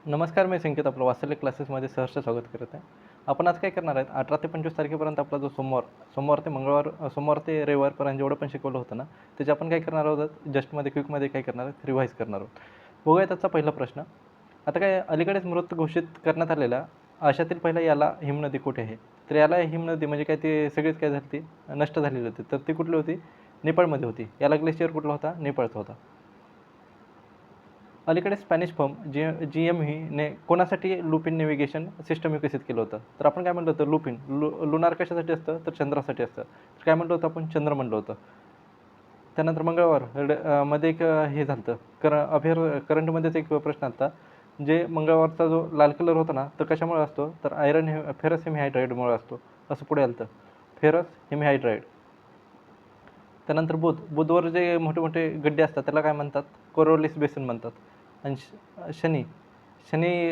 नमस्कार, मी संकेत आपलं वात्सल्य क्लासेसमध्ये सहर्ष स्वागत करत आहे. आपण आज काय करणार आहेत, 18 ते 25 तारखेपर्यंत आपला जो सोमवार ते सोमवार ते रविवारपर्यंत जेवढं पण शिकवलं होतं ना, त्याचे आपण काय करणार आहोत, क्विकमध्ये काय करणार आहोत, रिवाईज करणार आहोत. बघूया त्याचा पहिला प्रश्न. आता काय अलीकडेच मृत घोषित करण्यात आलेल्या आशातील पहिला याला हिमनदी कुठे आहे? तर याला हिमनदी म्हणजे काय, ती सगळीच काय झाली, ती नष्ट झालेली होती. तर ती कुठली होती? नेपाळमध्ये होती. याला ग्लेशियर कुठला होता? नेपाळचा होता. अलीकडे स्पॅनिश फर्म GME ने कोणासाठी लुपिन नेव्हिगेशन सिस्टम विकसित केलं होतं? तर आपण काय म्हटलं होतं, लुनार कशासाठी असतं? तर चंद्रासाठी असतं. तर काय म्हटलं होतं आपण? चंद्र म्हटलं होतं. त्यानंतर मंगळवार मध्ये एक हे झालं होतं, करंटमध्येच एक प्रश्न आला, जे मंगळवारचा जो लाल कलर होता ना, तर कशामुळे असतो? तर फेरस हेमिहायड्राईडमुळे असतो, असं पुढे आलं. फेरस हेमिहायड्राईड. त्यानंतर बुधवर जे मोठे मोठे गड्डे असतात त्याला काय म्हणतात? कोरोलिस बेसन म्हणतात. आणि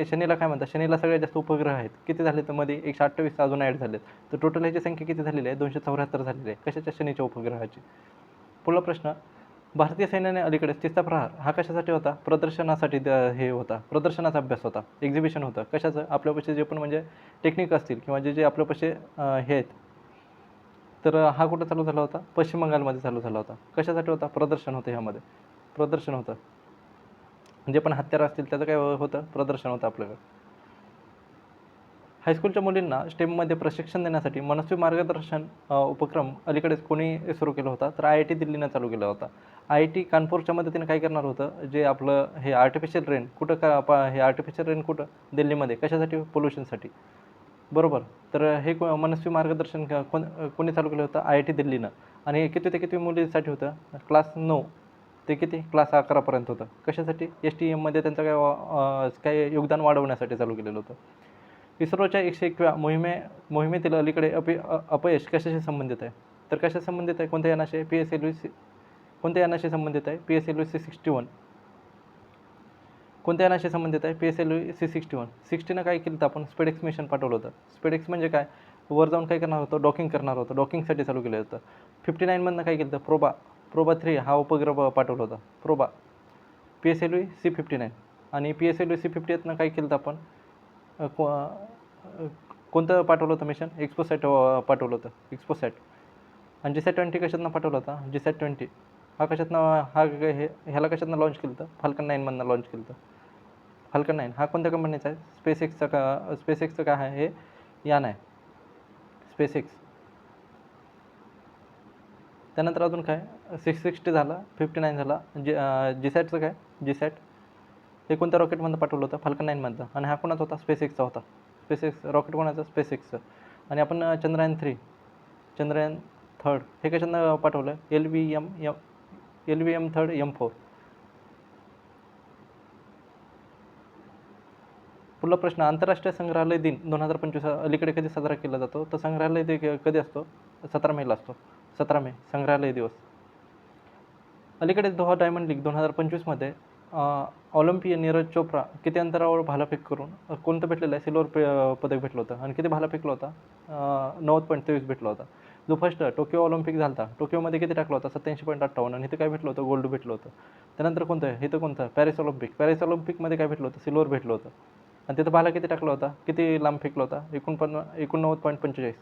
शनीला काय म्हणतात? शनीला सगळ्यात जास्त उपग्रह आहेत. किती झाले? तर मध्ये 128 अजून ॲड झालेत. तर टोटल ह्याची संख्या किती झालेली आहे? 274 झालेली आहे. कशाच्या? शनीच्या उपग्रहाची. पुढला प्रश्न. भारतीय सैन्याने अलीकडेच तिसरा प्रहार हा कशासाठी होता? प्रदर्शनासाठी हे होता, प्रदर्शनाचा अभ्यास होता, एक्झिबिशन होतं. कशाचं? आपल्यापाशी जे पण म्हणजे टेक्निक असतील किंवा जे आपल्यापाशी हे आहेत. तर हा कुठं चालू झाला होता? पश्चिम बंगालमध्ये चालू झाला होता. कशासाठी होता? प्रदर्शन होतं, ह्यामध्ये प्रदर्शन होतं. जे पण हत्यारं असतील त्याचं काय होतं? प्रदर्शन होतं आपल्याकडं. हायस्कूलच्या मुलींना स्टेममध्ये प्रशिक्षण देण्यासाठी मनस्वी मार्गदर्शन उपक्रम अलीकडेच कोणी सुरू केला होता? तर IIT दिल्लीनं चालू केला होता. IIT कानपूरच्या मदतीने काय करणार होतं, जे आपलं हे आर्टिफिशियल रेन कुठं? दिल्लीमध्ये. कशासाठी? पोल्युशनसाठी. बरोबर. तर हे मनस्वी मार्गदर्शन कोणी चालू केलं होतं? IIT दिल्लीनं. आणि हे किती ते किती मुलींसाठी होतं? क्लास 9 ते किती? क्लास 11पर्यंत होतं. कशासाठी? STEMमध्ये त्यांचं काय योगदान वाढवण्यासाठी चालू केलेलं होतं. इस्रोच्या 101व्या मोहिमेतील अलीकडे अपयश कशाशी संबंधित आहे? तर कशाशी संबंधित आहे? कोणत्या यानाशी? कोणत्या यानाशी संबंधित आहे? PSLV-C61. कोणत्या यानाशी संबंधित आहे? PSLV-C61. 60नं काय केलं होतं आपण? स्पेडेक्स मिशन पाठवलं होतं. स्पेडेक्स म्हणजे काय? वर जाऊन काय करणार होतं? डॉकिंग करणार होतं. डॉकिंगसाठी चालू केलं होतं. 59मधनं काय केलं होतं? प्रोबा 3 हा उपग्रह पाठवला होता. प्रोबा. PSLV-C59. आणि PSLV-C58नं काय केलं होतं आपण? कोणतं पाठवलं होतं मिशन? एक्सपोसॅट पाठवलं होतं. एक्सपोसॅट. आणि GSAT-20 कशातनं पाठवलं होता? GSAT-20 हा कशातनं, ह्याला कशातनं लॉन्च केलं होतं? फाल्कन 9मधनं लॉन्च केलं होतं. फाल्कन 9 हा कोणत्या कंपनीचा आहे? स्पेसएक्सचं काय आहे? हे यान आहे, स्पेसएक्स. त्यानंतर अजून काय? 660 झाला, 59 झाला. GSATचं काय? GSAT हे कोणत्या रॉकेटमधनं पाठवलं होतं? फाल्कन 9मधनं. आणि हा कोणाचा होता? स्पेसएक्सचा होता. स्पेसएक्स रॉकेट कोणाचं? स्पेसएक्सचं. आणि आपण चंद्रयान 3 हे कशानं पाठवलं? LVM-3 M4. पुढला प्रश्न. आंतरराष्ट्रीय संग्रहालय दिन 2025 अलीकडे कधी साजरा केला जातो? तर संग्रहालय दिन कधी असतो? 17 मेला असतो. 17 मे संग्रहालय दिवस. अलीकडेच दोहा डायमंड लीग 2025मध्ये ऑलिम्पियन नीरज चोप्रा किती अंतरावर भालाफेक करून कोणतं भेटलेलं आहे? सिल्वर पदक भेटलं होतं. आणि किती भाला फेकला होता? 90.23 भेटला होता. जो फर्स्ट टोकियो ऑलिम्पिक झाला होता, टोकियोमध्ये किती टाकला होता? 87.58. आणि इथं काय भेटलं होतं? गोल्ड भेटलं होतं. त्यानंतर कोणतं आहे? इथं कोणतं? पॅरिस ऑलिम्पिकमध्ये काय भेटलं होतं? सिल्वर भेटलं होतं. आणि तिथं भाला किती टाकला होता? किती लांब फेकला होता? 89.45.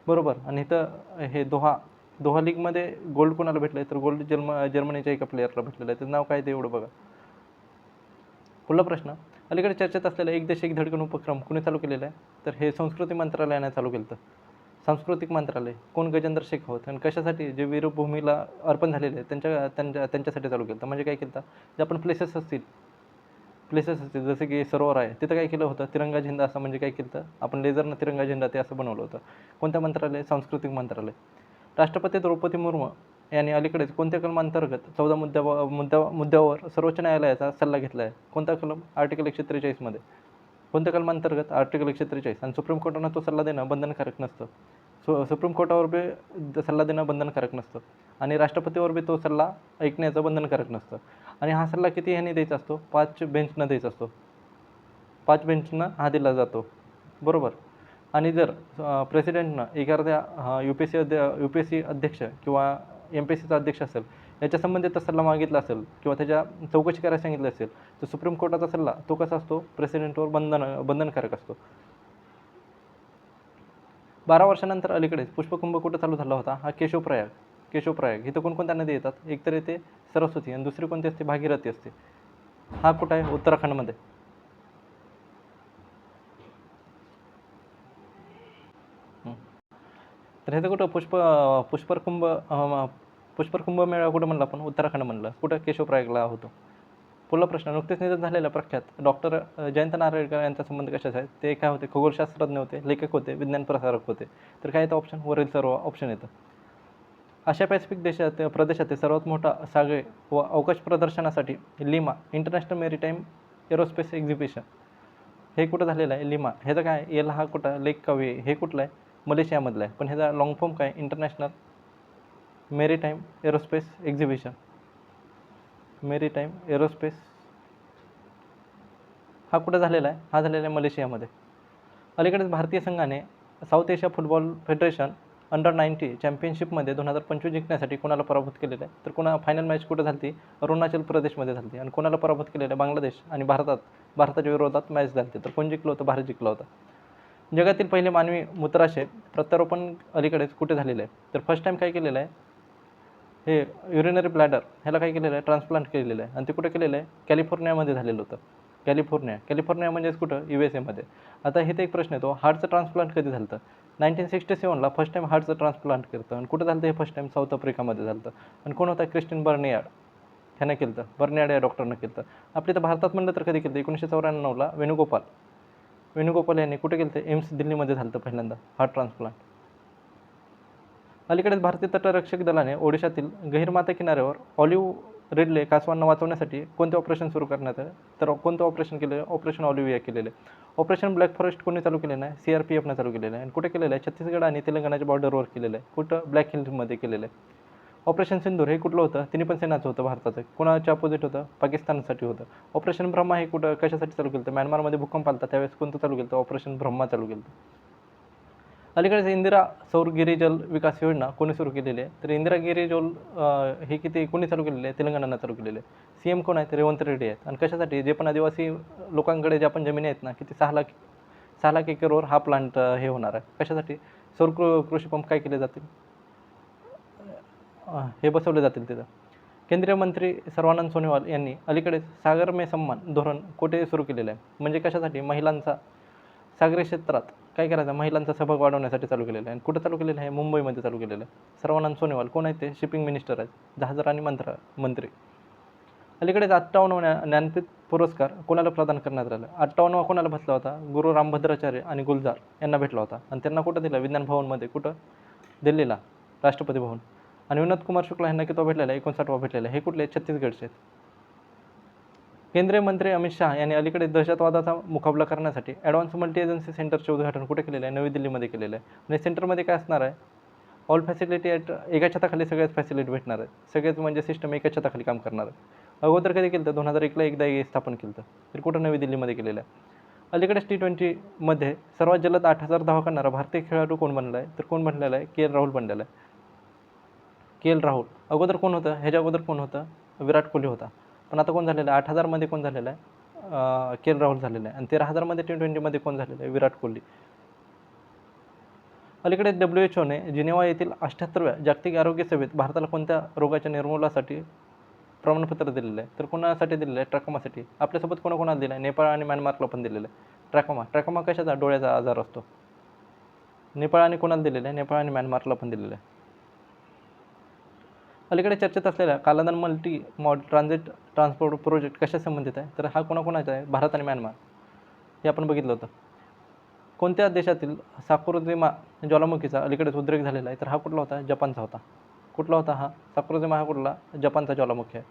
बरोबर. आणि इथं हे दोहा लीगमध्ये गोल्ड कोणाला भेटलं आहे? तर गोल्ड जर्मनीच्या एका प्लेयरला भेटलेलं आहे. त्याचं नाव काय ते एवढं बघा. पुढला प्रश्न. अलीकडे चर्चेत असलेला एक देश एक धडकन उपक्रम कोणी चालू केलेला आहे? तर हे संस्कृती मंत्रालयाने चालू केलं होतं. सांस्कृतिक मंत्रालय. कोण? गजेंद्र शेखावत. आणि कशासाठी? जे वीरभूमीला अर्पण झालेले आहेत त्यांच्यासाठी चालू केलं होतं. म्हणजे काय केलं होतं? जे आपण प्लेसेस असतील जसे की सरोवर आहे, तिथं काय केलं होतं? तिरंगा झेंडा, असं म्हणजे काय केलं होतं? आपण लेझरनं तिरंगा झेंडा ते असं बनवलं होतं. कोणत्या मंत्रालय? सांस्कृतिक मंत्रालय. राष्ट्रपती द्रौपदी मुर्मू यांनी अलीकडेच कोणत्या कलमांतर्गत 14 मुद्द्यावर सर्वोच्च न्यायालयाचा सल्ला घेतला आहे? कोणता कलम? आर्टिकल 143मध्ये. कोणत्या कलमांतर्गत? आर्टिकल 143. आणि सुप्रीम कोर्टानं तो सल्ला देणं बंधनकारक नसतं. सुप्रीम कोर्टावर बी सल्ला देणं बंधनकारक नसतं. आणि राष्ट्रपतीवर बी तो सल्ला ऐकण्याचं बंधनकारक नसतं. आणि हा सल्ला किती ह्याने द्यायचा असतो? 5 बेंचनं द्यायचा असतो. 5 बेंचनं हा दिला जातो. बरोबर. आणि जर प्रेसिडेंटनं एखाद्या UPSC अध्यक्ष किंवा MPSCचा अध्यक्ष असेल, याच्या संबंधित सल्ला मागितला असेल किंवा त्याच्या चौकशी करायला सांगितलं असेल तर सुप्रीम कोर्टाचा सल्ला तो कसा असतो, प्रेसिडेंटवर बंधनकारक असतो. 12 वर्षानंतर अलीकडेच पुष्पकुंभ कुठं चालू झाला होता, हा केशवप्रयाग. इथं कोणकोणत्या नदी येतात, एक तर येते सरस्वती आणि दुसरी कोणती असते, भागीरथी असते. हा कुठं आहे, उत्तराखंडमध्ये. तर हे कुठं पुष्पकुंभ मेळा कुठं म्हणलं आपण, उत्तराखंड म्हणलं. कुठं, केशवप्रयागला होतो. पुढला प्रश्न, नुकतेच निधन झालेल्या प्रख्यात डॉक्टर जयंत नारळीकर यांचा संबंध कशाचा आहे. ते काय होते, खगोलशास्त्रज्ञ होते, लेखक होते, विज्ञान प्रसारक होते. तर काय येतं ऑप्शन, वरील सर्व ऑप्शन येतं. आशिया पॅसिफिक प्रदेशातील सर्वात मोठा सागरी व अवकाश प्रदर्शनासाठी lima international maritime aerospace exhibition हे कुठं झालेलं आहे, लिमा. ह्याचं काय, एल हा कुठं, लेक कावे हे कुठलं आहे, मलेशियामधलं आहे. पण ह्याचा लॉंग फॉर्म काय, international maritime aerospace exhibition. Maritime aerospace हा कुठं झालेला आहे, हा झालेला आहे मलेशियामध्ये. अलीकडेच भारतीय संघाने south Asia football federation under-19 चॅम्पियनशिपमध्ये 2025 जिंकण्यासाठी कोणाला पराभूत केलेलं आहे. तर फायनल मॅच कुठं झाली, अरुणाचल प्रदेशमध्ये झाली. आणि कोणाला पराभूत केलेलं आहे, बांगलादेश आणि भारताच्या विरोधात मॅच झाली. तर कोण जिंकलं होतं, भारत जिंकला होता. जगातील पहिले मानवी मूत्राशय प्रत्यारोपण अलीकडेच कुठे झालेलं आहे. तर फर्स्ट टाईम काय केलेलं आहे, हे युरिनरी ब्लॅडर ह्याला काय केलेलं आहे, ट्रान्सप्लांट केलेलं आहे. आणि ते कुठे केलेलं आहे, कॅलिफोर्नियामध्ये झालेलं होतं. कॅलिफोर्निया म्हणजेच कुठं, USA मध्ये. आता हे तर एक प्रश्न येतो, हार्टचं ट्रान्सप्लांट कधी झालं. 1967ला फर्स्ट टाईम हार्टचं ट्रान्सप्लांट केलं. आणि कुठं झालं हे फर्स्ट टाईम, साऊथ आफ्रिकामध्ये झालं. आणि कोण होता, क्रिस्टिन बर्नियार्ड ह्यानं केलं. बर्नियार्ड या डॉक्टरनं केलं. आपल्या तर भारतात म्हणलं तर कधी केलं, 1994ला वेणुगोपाल यांनी कुठे केलं, एम्स दिल्लीमध्ये झालं पहिल्यांदा हार्ट ट्रान्सप्लांट. अलीकडेच भारतीय तटरक्षक दलाने ओडिशातील गहिरमाथा किनाऱ्यावर ऑलिव्ह रिडले कासवांना वाचवण्यासाठी कोणते ऑपरेशन सुरू करण्यात आले. तर कोणतं ऑपरेशन केलं, ऑपरेशन ऑलिव्हिया केलेलं आहे. ऑपरेशन ब्लॅक फॉरेस्ट कोणी चालू केलेलं आहे, CRPFनं चालू केलेलं आहे. आणि कुठे केलेलं आहे, छत्तीसगड आणि तेलंगणाच्या बॉर्डरवर केलेलं आहे. कुठं, ब्लॅक हिल्समध्ये केलेलं आहे. ऑपरेशन सिंदूर हे कुठलं होतं, तिन्ही पण सेनाचं होतं भारताचं. कोणाच्या अपोजिट होतं, पाकिस्तानसाठी होतं. ऑपरेशन ब्रह्मा हे कुठं कशासाठी चालू केलं, तर म्यानमारमध्ये भूकंप आला त्यावेळेस कोणतं चालू केलं, ऑपरेशन ब्रह्मा चालू केलं. अलीकडेच इंदिरा सौर गिरिजल विकास योजना कोणी सुरू केलेली आहे. तर इंदिरा गिरिजल हे कोणी चालू केलेले आहे, तेलंगणानं चालू केलेले आहे. CM कोण आहेत, रेवंत रेड्डी आहेत. आणि कशासाठी, जे पण आदिवासी लोकांकडे ज्या पण जमिनी आहेत ना, किती 6 लाख एकरवर हा प्लांट हे होणार आहे. कशासाठी, सौर कृषी पंप काय केले जातील, हे बसवले जातील तिथं. केंद्रीय मंत्री सर्वानंद सोनोवाल यांनी अलीकडेच सागरमेय सन्मान धोरण कुठे सुरू केलेलं आहे. म्हणजे कशासाठी, महिलांचा सागरी क्षेत्रात काय करायचं, महिलांचा सहभाग वाढवण्यासाठी चालू केलेलं आहे. आणि कुठं चालू केलेलं आहे, मुंबईमध्ये चालू केलेलं आहे. सर्वानंद सोनोवाल कोण आहेत, ते शिपिंग मिनिस्टर आहेत, जहाजर आणि मंत्री. अलीकडेच 58वा ज्ञानपीठ पुरस्कार कोणाला प्रदान करण्यात आला. 58वा कोणाला भेटला होता, गुरु रामभद्राचार्य आणि गुलजार यांना भेटला होता. आणि त्यांना कुठं दिला, विज्ञान भवनमध्ये. कुठं, दिल्लीला, राष्ट्रपती भवन. आणि विनोद कुमार शुक्ला यांना किती भेटलेला आहे, 59वा भेटलेला आहे. हे कुठले, छत्तीसगडचे आहेत. केंद्रीय मंत्री अमित शहा यांनी अलीकडे दहशतवादाचा मुकाबला करण्यासाठी ॲडव्हान्स मल्टी एजन्सी सेंटरचे उद्घाटन कुठे केलेलं आहे, नवी दिल्लीमध्ये केलेलं आहे. आणि सेंटरमध्ये काय असणार आहे, ऑल फॅसिलिटी एका छताखाली सगळ्याच फॅसिलिटी भेटणार आहेत. सगळेच म्हणजे सिस्टम एका छताखाली काम करणार आहे. अगोदर कधी केलं, 2001ला एकदा स्थापन केलं. तर कुठं, नवी दिल्लीमध्ये केलेलं आहे. अलीकडेच T20मध्ये सर्वात जलद 8,000 धावा करणारा भारतीय खेळाडू कोण बनला आहे. तर कोण बनलेला आहे, KL राहुल बनलेला आहे. KL राहुल. अगोदर कोण होतं, ह्याच्या अगोदर कोण होतं, विराट कोहली होता. पण आता कोण झालेलं आहे, 8,000मध्ये कोण झालेलं आहे, KL राहुल झालेलं आहे. आणि 13,000मध्ये T20मध्ये कोण झालेलं आहे, विराट कोहली. अलीकडे WHOने जिनेवा येथील 78व्या जागतिक आरोग्य सभेत भारताला कोणत्या रोगाच्या निर्मूलनासाठी प्रमाणपत्र दिलेलं आहे. तर कोणासाठी दिलेलं आहे, ट्रॅकोमासाठी. आपल्यासोबत कोणाकोणाला दिलं आहे, नेपाळ आणि म्यानमारला पण दिलेलं आहे. ट्रॅकोमा कशाचा, डोळ्याचा आजार असतो. नेपाळ आणि कोणाला दिलेलं आहे, नेपाळ आणि म्यानमारला पण दिलेलं आहे. अलीकडे चर्चेत असलेल्या कालादान मल्टी ट्रान्सपोर्ट प्रोजेक्ट कशा संबंधित आहे. तर हा कोणाकोणाचा आहे, भारत आणि म्यानमार. हे आपण बघितलं होतं. कोणत्या देशातील साकुराजिमा ज्वालामुखीचा अलीकडेच उद्रेक झालेला आहे. तर हा कुठला होता, जपानचा होता. कुठला होता हा, साकुराजिमा हा कुठला, जपानचा ज्वालामुखी आहे.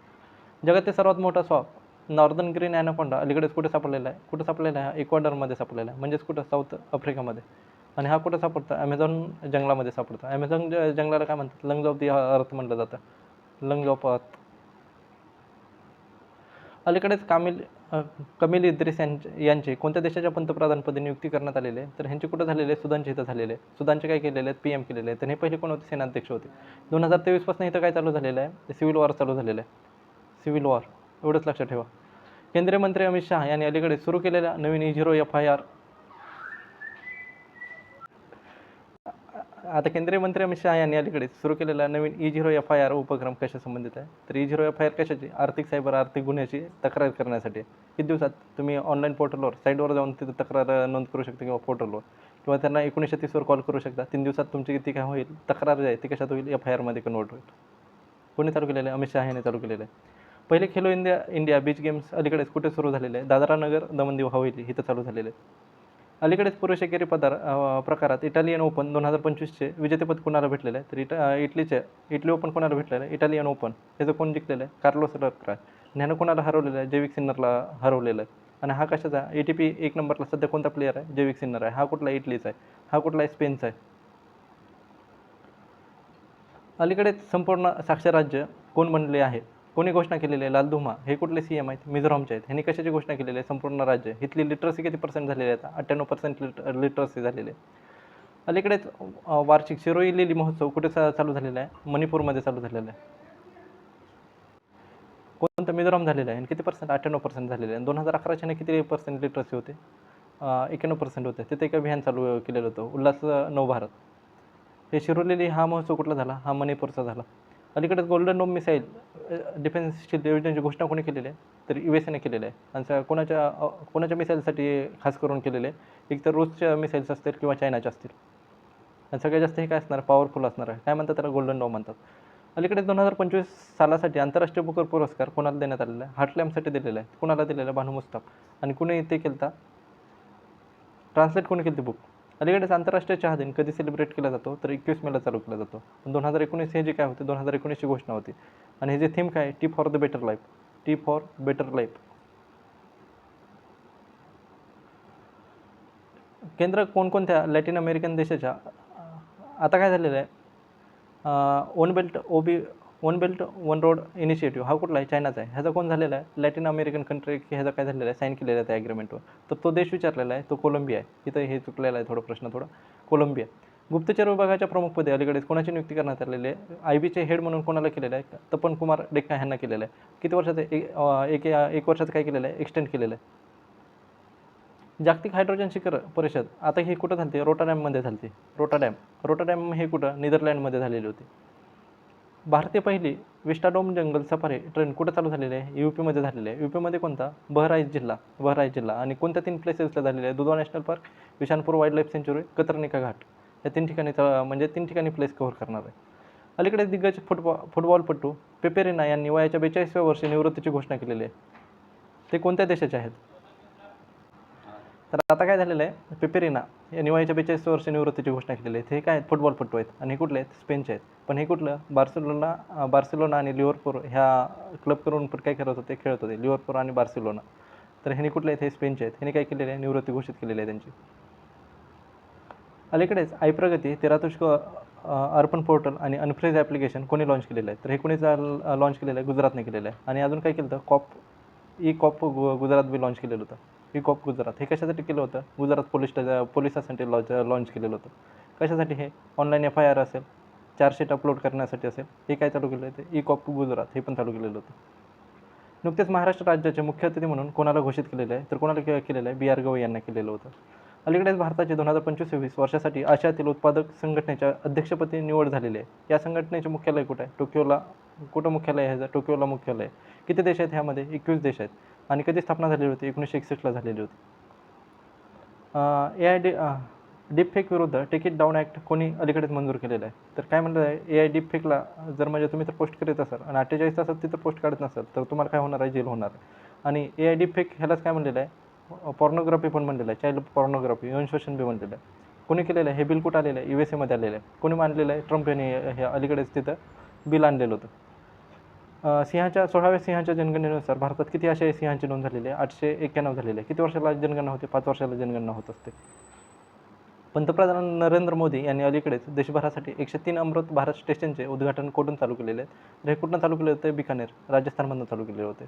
जगातील सर्वात मोठा स्वाप नॉर्दर्न ग्रीन ॲनाकोंडा अलीकडेच कुठे सापडलेला आहे, हा इक्वाडरमध्ये सापडलेला आहे. म्हणजेच कुठं, साऊथ आफ्रिकामध्ये. आणि हा कुठं सापडतो, ॲमेझॉन जंगलामध्ये सापडतो. ॲमेझॉन जंगलाला काय म्हणतात, लंग्स ऑफ दी अर्थ म्हटलं जातं, लंग्स ऑफ अर्थ. अलीकडेच अ, कमिल इद्रिस यांचे कोणत्या देशाच्या पंतप्रधानपदी नियुक्ती करण्यात आलेली आहे? तर ह्यांचे कुठं झालेले आहे? सुदानच्या इथं झालेले आहे. सुदानचे काय केलेले आहेत? PM केलेले आहेत. तर हे पहिले कोण होते? सेनाध्यक्ष होते. 2023 पासून इथं काय चालू झालेलं आहे? सिव्हिल वॉर चालू झालेलं आहे. सिव्हिल वॉर एवढंच लक्षात ठेवा. केंद्रीय मंत्री अमित शहा यांनी अलीकडे सुरू केलेल्या नवीन E0 FIR आता केंद्रीय मंत्री अमित शहा यांनी अलीकडे सुरू केलेला नवीन E0 FIR उपक्रम कशा संबंधित आहे? तर E0 FIR कशाची? आर्थिक गुन्ह्याची तक्रार करण्यासाठी. किती दिवसात तुम्ही ऑनलाईन पोर्टलवर साईटवर जाऊन तिथं तक्रार नोंद करू शकता किंवा पोर्टलवर, किंवा त्यांना 1930 कॉल करू शकता. 3 दिवसात तुमची ती काय होईल? तक्रार जी आहे ती कशात होईल? FIRमध्ये कन्वर्ट होईल. कोणी चालू केलेलं आहे? अमित शहा यांनी चालू केलेलं आहे. पहिले खेलो इंडिया बीच गेम्स अलीकडेच कुठे सुरू झालेले आहे? दादरा नगर दमन हवेली इथं चालू झालेले आहे. अलीकडेच पुरुष एकेरी प्रकारात इटालियन ओपन 2025चे विजेतेपद कोणाला भेटलेलं आहे? तर इटली ओपन कोणाला भेटलेलं आहे? इटालियन ओपन त्याचं कोण जिंकलेलं आहे? Carlos Alcaraz. आणि ह्यानं कोणाला हरवलेलं आहे? जैविक सिन्नरला हरवलेलं आहे. आणि हा कशाचा? ATP 1 नंबरला सध्या कोणता प्लेयर आहे? जैविक सिन्नर आहे. हा कुठला? इटलीचा आहे. हा कुठला आहे? स्पेनचा आहे. अलीकडेच संपूर्ण साक्षर राज्य कोण बनले आहे? कोणी घोषणा केलेली आहे? लालधुमा. हे कुठले CM आहेत? मिझोरामचे आहेत. ह्यांनी कशाची घोषणा केलेली आहे? संपूर्ण राज्य. इथली लिटरसी किती % झालेली आहे? 98% लिटरसी झालेली आहे. अलीकडेच वार्षिक शिरोई लिली महोत्सव कुठे चालू झालेला आहे? मणिपूरमध्ये चालू झालेला आहे. कोणतं? मिझोराम झालेलं आहे. आणि किती %? 98% झालेलं आहे. 2011च्या किती % लिटरसी होते? 91% होते. तिथे एक अभियान चालू केलेलं होतं, उल्हास नवभारत. हे शिरोली हा महोत्सव कुठला झाला? हा मणिपूरचा झाला. अलीकडेच golden dome missile defence shield योजनेची घोषणा कोणी केलेली आहे? तर USA ने केलेली आहे. आणि कोणाच्या मिसाईलसाठी खास करून केलेले आहे? एक तर रूसच्या मिसाईल्स असतील किंवा चायनाच्या असतील. आणि सगळ्यात जास्त हे काय असणार? पॉवरफुल असणार आहे. काय म्हणतात त्याला? गोल्डन डोम म्हणतात. अलीकडे 2025 सालासाठी आंतरराष्ट्रीय बुकर पुरस्कार कोणाला देण्यात आलेला आहे? हार्टलॅम्पसाठी दिलेला आहे. कोणाला दिलेला आहे? भानू मुस्ताफ. आणि कुणी ते केलं? ट्रान्सलेट कोणी केलं ते बुक? अलीकडेच आंतरराष्ट्रीय चहा दिन कधी सेलिब्रेट केला जातो? तर 21 मेला चालू केला जातो. 2019 हे जे काय होते? 2019ची घोषणा होती. आणि हे जे थीम काय आहे? T for the better life. T for better life. केंद्र कोणकोणत्या लॅटिन अमेरिकन देशाच्या आता काय झालेलं आहे? One belt one road initiative हा कुठला आहे? चायनाचा आहे. ह्याचा कोण झालेला आहे? लॅटिन अमेरिकन कंट्री ह्याचा काय झालेला आहे? साईन केलेला आहे त्या ॲग्रीमेंटवर. तर तो देश विचारलेला आहे, तो कोलंबिया आहे. इथं हे चुकलेला आहे थोडा. कोलंबिया. गुप्तचर विभागाच्या प्रमुखपदी अलीकडेच कोणाची नियुक्ती करण्यात आलेली आहे? IBचे हेड म्हणून कोणाला केलेलं आहे? तपन कुमार डेक्का ह्यांना केलेलं आहे. किती वर्षाचं? एक वर्षाचं काय केलेलं आहे? एक्सटेंड केलेलं आहे. जागतिक हायड्रोजन शिखर परिषद आता ही कुठं झाली? रोटरडॅममध्ये झाली. रोटरडॅम हे कुठं? नेदरलँडमध्ये झालेली होती. भारतीय पहिली विस्टाडोम जंगल सफारी ट्रेन कुठं चालू झालेली आहे? UPमध्ये झालेली आहे. UPमध्ये कोणता? बहराईच जिल्हा. आणि कोणत्या 3 प्लेसेसला झालेली आहे? Dudhwa national park, Vishanpur wild life sanctuary, Katarnika Ghat. या 3 ठिकाणी म्हणजे 3 ठिकाणी प्लेस कव्हर करणार आहे. अलीकडे दिग्गज फुटबॉलपटू पेपेरिना यांनी वयाच्या 42व्या वर्षी निवृत्तीची घोषणा केलेली आहे. ते कोणत्या देशाचे आहेत? तर आता काय झालेलं आहे? पेपेरिना यांनी वयाच्या 42 वर्षी निवृत्तीची घोषणा केलेली आहे. हे काय आहेत? फुटबॉलपटू आहेत. आणि हे कुठले आहेत? स्पेनचे आहेत. पण हे कुठलं? बार्सिलोना आणि लिव्हरपूल ह्या क्लब करून काय करत होते? खेळत होते. लिव्हरपूल आणि बार्सिलोना. तर ह्यांनी कुठले आहेत? हे स्पेनचे आहेत. ह्यांनी काय केलेलं आहे? निवृत्ती घोषित केलेली आहे त्यांची. अलीकडेच प्रगती, तेरातुष्क अर्पण पोर्टल आणि अनफ्रेज ॲप्लिकेशन कोणी लॉन्च केलेलं आहे? तर हे कोणी लॉन्च केलेलं आहे? गुजरातने केलेलं आहे. आणि अजून काय केलं होतं? कॉप गुजरात बी लॉन्च केलेलं होतं. कॉप गुजरात हे कशासाठी केलं होतं? गुजरात पोलिसांसाठी लॉन्च केलेलं होतं. कशासाठी? हे ऑनलाईन FIR असेल, चार्जशीट अपलोड करण्यासाठी असेल. हे काय चालू केलं आहे? ते कॉप गुजरात हे पण चालू केलेलं होतं. नुकतेच महाराष्ट्र राज्याचे मुख्य अतिथी म्हणून कोणाला घोषित केलेलं आहे? तर कोणाला केलेलं आहे? BR गवई यांना केलेलं होतं. अलीकडेच भारताची 2025-26 वर्षासाठी आशियातील उत्पादक संघटनेच्या अध्यक्षपदी निवड झालेली आहे. या संघटनेचे मुख्यालय कुठं आहे? कुठं मुख्यालय आहे? टोकियोला मुख्यालय आहे. किती देश आहेत ह्यामध्ये? 21 देश आहेत. आणि कधी स्थापना झालेली होती? 1961ला झालेली होती. डीपफेक विरुद्ध टेक इट डाऊन ॲक्ट कोणी अलीकडेच मंजूर केलेलं आहे? तर काय म्हणलं आहे? AI डीपफेकला जर म्हणजे तुम्ही तर पोस्ट करीत असाल आणि 48 तासात तिथं पोस्ट काढत नसाल तर तुम्हाला काय होणार आहे? जेल होणार आहे. आणि AI डीपफेक ह्यालाच काय म्हणलेलं आहे? पॉर्नोग्राफी पण म्हणलेलं आहे. चाइल्ड पॉर्नोग्राफी, यौन शोषण बी म्हणलेलं आहे. कोणी केलेलं आहे? हे बिल कुठं आलेलं आहे? USAमध्ये आलेलं आहे. कोणी मांडलेलं आहे? ट्रम्प यांनी हे अलीकडेच तिथं बिल आणलेलं होतं. 16व्या सिंहाच्या जनगणनेनुसार भारतात किती आशियाई सिंहांची नोंद झालेली आहे? 891 झालेली आहे. किती वर्षाला जनगणना होते? 5 वर्षाला जनगणना होत असते. पंतप्रधान नरेंद्र मोदी यांनी अलीकडेच देशभरासाठी 103 अमृत भारत स्टेशनचे उद्घाटन कुठून चालू केलेले आहे? तर हे कुठून चालू केले होते? बिकानेर, राजस्थानमधून चालू केले होते.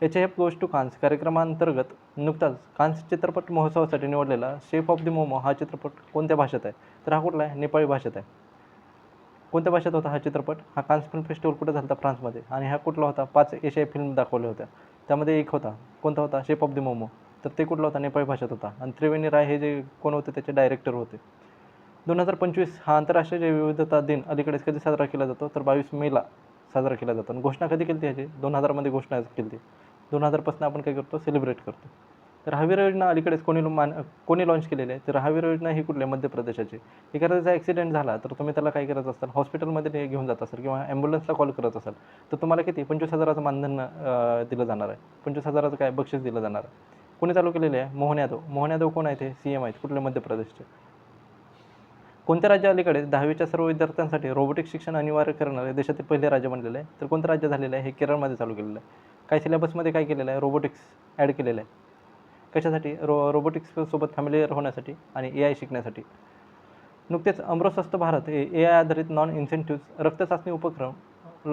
HIF गोज टू कान्स कार्यक्रमांतर्गत नुकताच कान्स चित्रपट महोत्सवासाठी निवडलेला शेप ऑफ द मोमो हा चित्रपट कोणत्या भाषेत आहे? तर हा कुठला आहे? नेपाळी भाषेत आहे. कोणत्या भाषेत होता हा चित्रपट? हा कान्स फिल्म फेस्टिवल कुठे झाला होता? फ्रान्समध्ये. आणि हा कुठला होता? 5 एशियाई फिल्म दाखवल्या होत्या. त्यामध्ये एक होता. कोणता होता? Shape of the momo. तर ते कुठला होता? नेपाळी भाषेत होता. आणि त्रिवेणी राय हे जे कोण होते त्याचे डायरेक्टर होते. 2025 हा आंतरराष्ट्रीय जैवविविधता दिन अलीकडेच कधी साजरा केला जातो? तर 22 मेला साजरा केला जातो. आणि घोषणा कधी केली ह्याची? 2000मध्ये घोषणा केली. 2000पासून आपण काय करतो? सेलिब्रेट करतो. तर हवीर योजना अलीकडेच कोणी लॉन्च केलेली आहे? तर हवीर योजना ही कुठली आहे? मध्य प्रदेशाची. एखादा जर ॲक्सिडेंट झाला तर तुम्ही त्याला काय करत असाल? हॉस्पिटलमध्ये घेऊन जात असाल किंवा ॲम्ब्युलन्सला कॉल करत असाल तर तुम्हाला किती? 25,000चं मानधन दिलं जाणार आहे. 25,000चं काय बक्षीस दिलं जाणार आहे. कोणी चालू केलेले आहे? मोहन यादव. मोहन यादव कोण आहेत? ते CM आहेत. कुठले? मध्य प्रदेशचे. कोणत्या राज्य अलीकडे 10वीच्या सर्व विद्यार्थ्यांसाठी रोबोटिक्स शिक्षण अनिवार्य करणारे देशातील पहिले राज्य बनलेलं आहे? तर कोणतं राज्य झालेलं आहे? हे केरळमध्ये चालू केलेलं आहे. काय सिलेबसमध्ये काय केलेलं आहे? रोबोटिक्स ॲड केलेलं आहे. कशासाठी? रोबोटिक्ससोबत फॅमिलियर होण्यासाठी आणि AI शिकण्यासाठी. नुकतेच अमृत स्वस्थ भारत हे AI आधारित नॉन इन्सेंटिव्ह रक्त चाचणी उपक्रम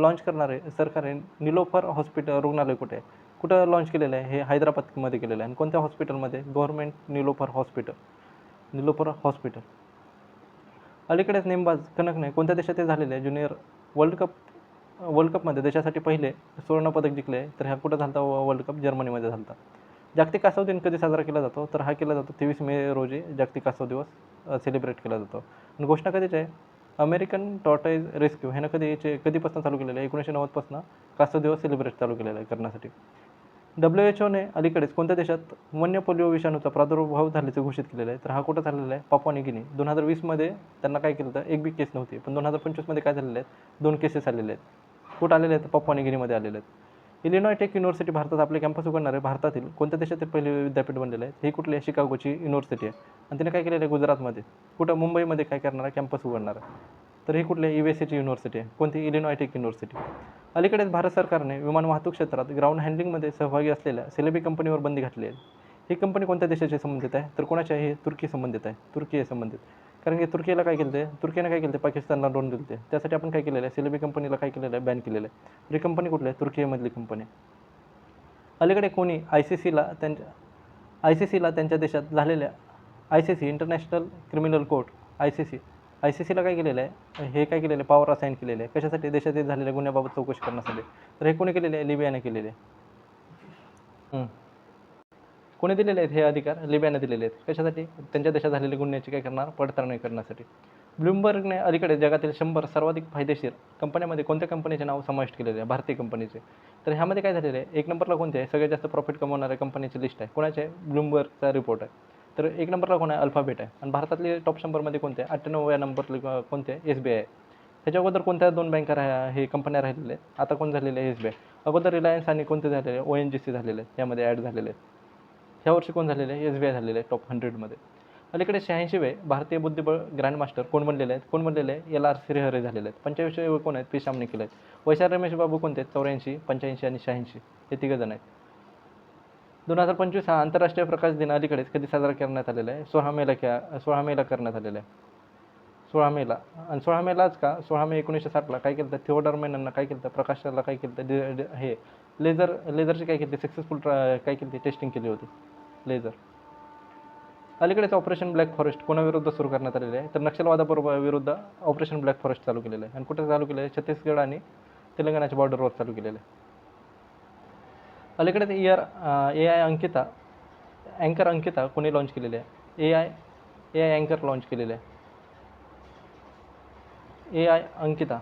लॉन्च करणारे सरकारी निलोफर हॉस्पिटल रुग्णालय कुठे आहे? कुठं लॉन्च केलेलं आहे? हे हैदराबादमध्ये केलेलं आहे. आणि कोणत्या हॉस्पिटलमध्ये? Government Nilofar hospital. अलीकडेच नेमबाज कनकने कोणत्या देशात ते झालेले आहे? ज्युनियर वर्ल्ड कपमध्ये देशासाठी पहिले सुवर्णपदक जिंकले आहे. तर ह्या कुठं झाला होता? वर्ल्ड कप जर्मनीमध्ये झाला होता. जागतिक कासव दिन कधी साजरा केला जातो? तर हा केला जातो 23 मे रोजी जागतिक कासव दिवस सेलिब्रेट केला जातो. आणि घोषणा कधीची आहे? अमेरिकन टॉर्टाईज रेस्क्यू ह्यानं कधीपासून चालू केलेलं आहे? 1990पासून कासव दिवस सेलिब्रेट चालू केलेला आहे करण्यासाठी. WHOने अलीकडेच कोणत्या देशात वन्य पोलिओ विषाणूचा प्रादुर्भाव झाल्याचे घोषित केलेलं आहे? तर हा कुठं झालेला आहे? Papua New Guinea. 2020मध्ये त्यांना काय केलं होतं? एक बी केस नव्हती. पण 2025मध्ये काय झालेले आहेत? 2 केसेस आलेले आहेत. कुठं आलेले आहेत? पापुआ न्यू गिनीमध्ये आलेले आहेत. इलिनॉय टेक युनिव्हर्सिटी भारतात आपले कॅम्पस उघडणार आहे. भारतातील कोणत्या देशातील पहिले विद्यापीठ बनलेलं आहे? ही कुठली आहे? शिकागोची युनिव्हर्सिटी आहे. आणि तिने काय केलेलं आहे? गुजरातमध्ये. कुठं? मुंबईमध्ये काय करणार आहे? कॅम्पस उघडणार आहे. तर ही कुठली आहे? USCची युनिव्हर्सिटी आहे. कोणती? Illinois tech university. अलीकडेच भारत सरकारने विमान वाहतूक क्षेत्रात ग्राउंड हँडलिंगमध्ये सहभागी असलेल्या सेलेबी कंपनीवर बंदी घातली आहे. ही कंपनी कोणत्या देशाशी संबंधित आहे? तर कोणाची आहे? तुर्की संबंधित आहे. तुर्की आहे संबंधित. कारण की तुर्कीला काय केलं ते? तुर्कीने काय केलं ते? पाकिस्तानला ड्रोन दिले ते. त्यासाठी आपण काय केलेलं आहे? सेलेबी कंपनीला काय केलेलं आहे? बॅन केलेलं आहे. तर ही कंपनी कुठली आहे? तुर्कीमधली कंपनी. अलीकडे कोणी ICCला त्यांच्या देशात झालेल्या ICC इंटरनॅशनल क्रिमिनल कोर्ट ICCला काय केलेलं आहे? हे काय केलेलं आहे? पॉवर असाईन केलेले आहे. कशासाठी? देशातील झालेल्या गुन्ह्याबाबत चौकशी करण्यासाठी. तर हे कोणी केलेले आहे? लिबियाने केलेले आहे. कोणी दिलेले आहेत हे अधिकार? लिबियाने दिलेले आहेत. कशासाठी? त्यांच्या देशात झालेल्या गुन्ह्याची काय करणार? पडताळणी करण्यासाठी. ब्लूमबर्गने अलीकडे जगातील 100 सर्वाधिक फायदेशीर कंपन्यांमध्ये कोणत्या कंपनीचे नाव समाविष्ट केलेले आहे? भारतीय कंपनीचे. तर ह्यामध्ये काय झालेलं आहे? 1 नंबरला कोणते आहे? सगळ्यात जास्त प्रॉफिट कमवणाऱ्या कंपनीची लिस्ट आहे. कोणाची आहे? ब्लूमबर्गचा रिपोर्ट आहे. तर 1 नंबरला कोण आहे? अल्फाबेट आहे. आणि भारतातले टॉप 100मध्ये कोणते आहे? 98व्या नंबरला कोणते आहे? SBI आहे. ह्याच्या अगोदर कोणत्या 2 बँका हे कंपन्या राहिलेल्या आहेत? आता कोण झालेले आहे? SBI. अगोदर रिलायन्स आणि कोणते झालेले आहे? ONGC झालेले आहेत. यामध्ये ॲड झालेले आहेत. ह्या वर्षी कोण झालेलं आहे? SBI झालेलं आहे टॉप 100मध्ये. अलीकडे 86वे भारतीय बुद्धिबळ ग्रँडमास्टर कोण बनलेले आहेत? कोण बनलेले आहे? LR श्रीहरी झालेले आहेत. 45वे कोण आहेत? P शामने केले आहेत. वैशाल रमेश बाबू कोणते आहेत? 84, 85 आणि 86 हे तिघंजण आहेत. 2025 हा आंतरराष्ट्रीय प्रकाश दिन अलीकडेच कधी साजरा करण्यात आलेला आहे? 16 मेला करण्यात आलेला आहे. 16 मेला. आणि 16 मेलाच का? 16 मे 1960ला काय केलं होतं? थिओडोर मेनननं काय केलं होतं? प्रकाशाला काय केलं होतं? हे लेझरची काय केली होती? सक्सेसफुल काय केली होती? टेस्टिंग केली होती लेझर. अलीकडेच ऑपरेशन ब्लॅक फॉरेस्ट कोणाविरुद्ध सुरू करण्यात आलेले आहे? तर नक्षलवादाबरोबर विरुद्ध ऑपरेशन ब्लॅक फॉरेस्ट चालू केलेलं आहे. आणि कुठे चालू केलं आहे? छत्तीसगड आणि तेलंगणाच्या बॉर्डरवर चालू केलेलं आहे. अलीकडेच AI अँकर अंकिता कोणी लॉन्च केलेले आहे? AI अँकर लॉन्च केलेले आहे. AI अंकिता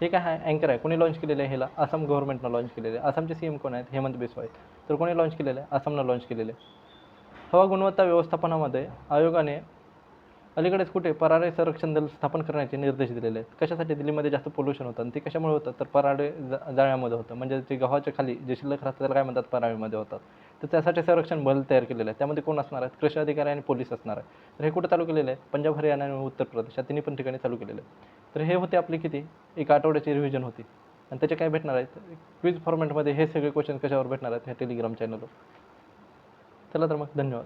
हे काय आहे? अँकर आहे. कोणी लॉन्च केलेलं आहे? ह्याला आसाम गव्हर्नमेंटनं लॉन्च केलेलं आहे. आसामचे CM कोण आहेत? हेमंत बिस्वा आहेत. तर कोणी लॉन्च केलेलं आहे? आसामनं लॉन्च केलेलं आहे. हवा गुणवत्ता व्यवस्थापनामध्ये आयोगाने अलीकडेच कुठे पराळे संरक्षण दल स्थापन करण्याचे निर्देश दिलेले आहेत. कशासाठी? दिल्लीमध्ये जास्त पोल्युशन होतं आणि ते कशामुळे होतं? तर पराळे जाळ्यामध्ये होतं. म्हणजे जे गव्हाच्या खाली जे शिल्लक राहतं त्याला काय म्हणतात? पराळीमध्ये होतात. तर त्यासाठी संरक्षण बल तयार केलेलं आहे. त्यामध्ये कोण असणार आहेत? कृषी अधिकारी आणि पोलीस असणार आहे. तर हे कुठं चालू केलेलं आहे? पंजाब, हरियाणा आणि उत्तर प्रदेश या तिन्ही पण ठिकाणी चालू केलेलं आहे. तर हे होते आपली किती? 1 आठवड्याची रिव्हिजन होती. आणि त्याचे काय भेटणार आहेत? क्विज फॉर्मॅटमध्ये हे सगळे क्वेश्चन कशावर भेटणार आहेत? ह्या टेलिग्राम चॅनलवर. चला तर मग धन्यवाद.